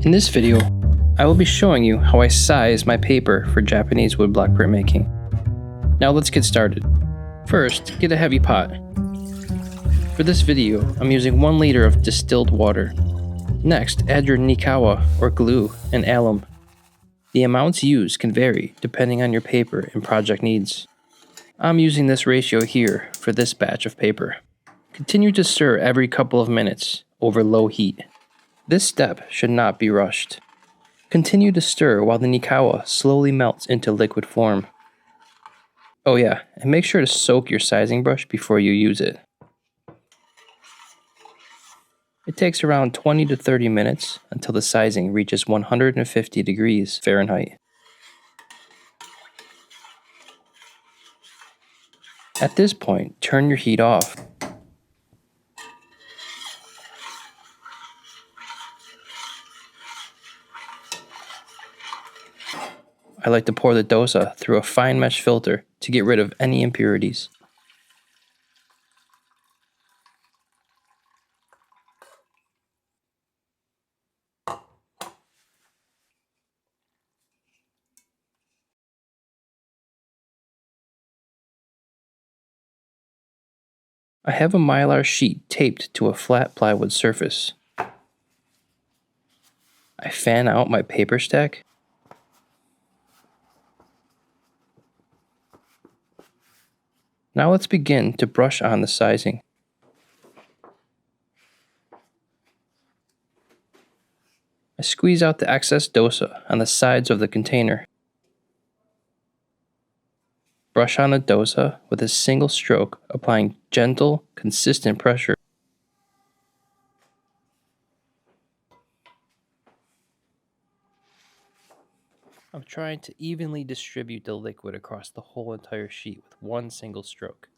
In this video, I will be showing you how I size my paper for Japanese woodblock printmaking. Now let's get started. First, get a heavy pot. For this video, I'm using 1 liter of distilled water. Next, add your nikawa or glue and alum. The amounts used can vary depending on your paper and project needs. I'm using this ratio here for this batch of paper. Continue to stir every couple of minutes over low heat. This step should not be rushed. Continue to stir while the nikawa slowly melts into liquid form. Oh yeah, and make sure to soak your sizing brush before you use it. It takes around 20 to 30 minutes until the sizing reaches 150 degrees Fahrenheit. At this point, turn your heat off. I like to pour the dosa through a fine mesh filter to get rid of any impurities. I have a mylar sheet taped to a flat plywood surface. I fan out my paper stack. Now let's begin to brush on the sizing. I squeeze out the excess dosa on the sides of the container. Brush on the dosa with a single stroke, applying gentle, consistent pressure. I'm trying to evenly distribute the liquid across the whole entire sheet with one single stroke.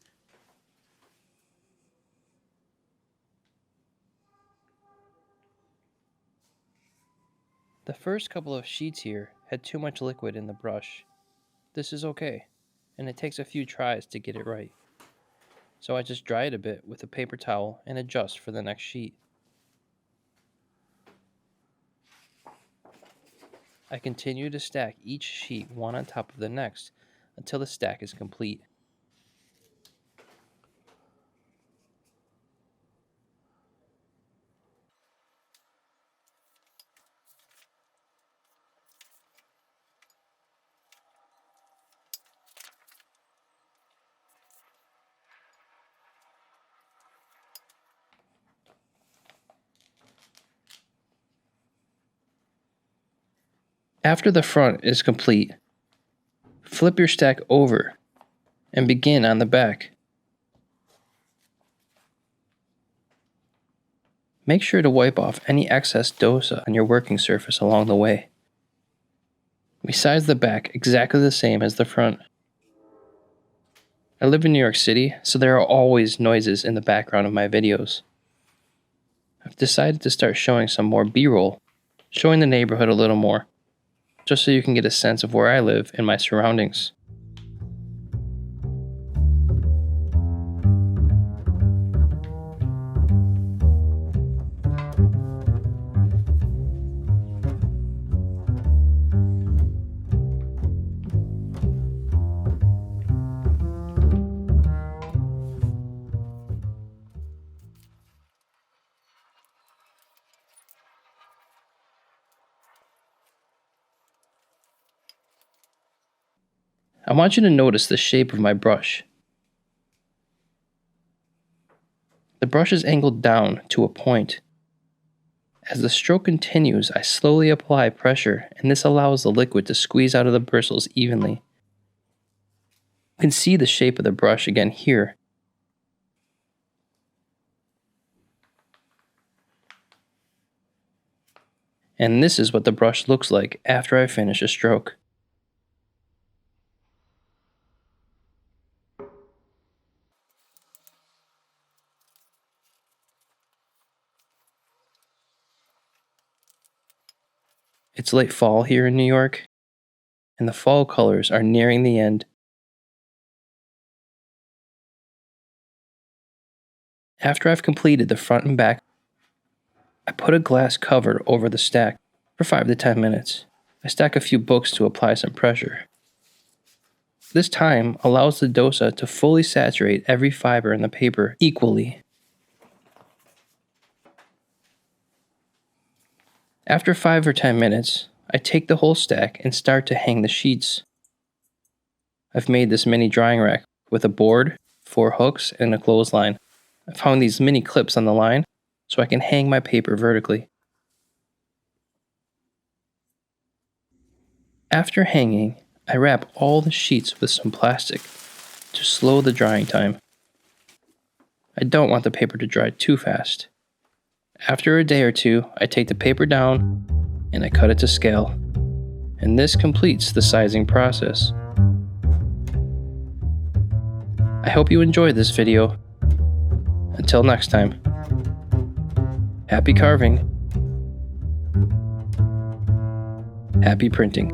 The first couple of sheets here had too much liquid in the brush. This is okay, and it takes a few tries to get it right. So I just dry it a bit with a paper towel and adjust for the next sheet. I continue to stack each sheet one on top of the next until the stack is complete. After the front is complete, flip your stack over and begin on the back. Make sure to wipe off any excess dosa on your working surface along the way. We size the back exactly the same as the front. I live in New York City, so there are always noises in the background of my videos. I've decided to start showing some more B-roll, showing the neighborhood a little more, just so you can get a sense of where I live and my surroundings. I want you to notice the shape of my brush. The brush is angled down to a point. As the stroke continues, I slowly apply pressure, and this allows the liquid to squeeze out of the bristles evenly. You can see the shape of the brush again here. And this is what the brush looks like after I finish a stroke. It's late fall here in New York, and the fall colors are nearing the end. After I've completed the front and back, I put a glass cover over the stack. for 5 to 10 minutes. I stack a few books to apply some pressure. This time allows the dosa to fully saturate every fiber in the paper equally. After 5 or 10 minutes, I take the whole stack and start to hang the sheets. I've made this mini drying rack with a board, 4 hooks, and a clothesline. I've hung these mini clips on the line so I can hang my paper vertically. After hanging, I wrap all the sheets with some plastic to slow the drying time. I don't want the paper to dry too fast. After a day or two, I take the paper down and I cut it to scale. And this completes the sizing process. I hope you enjoyed this video. Until next time, happy carving, happy printing.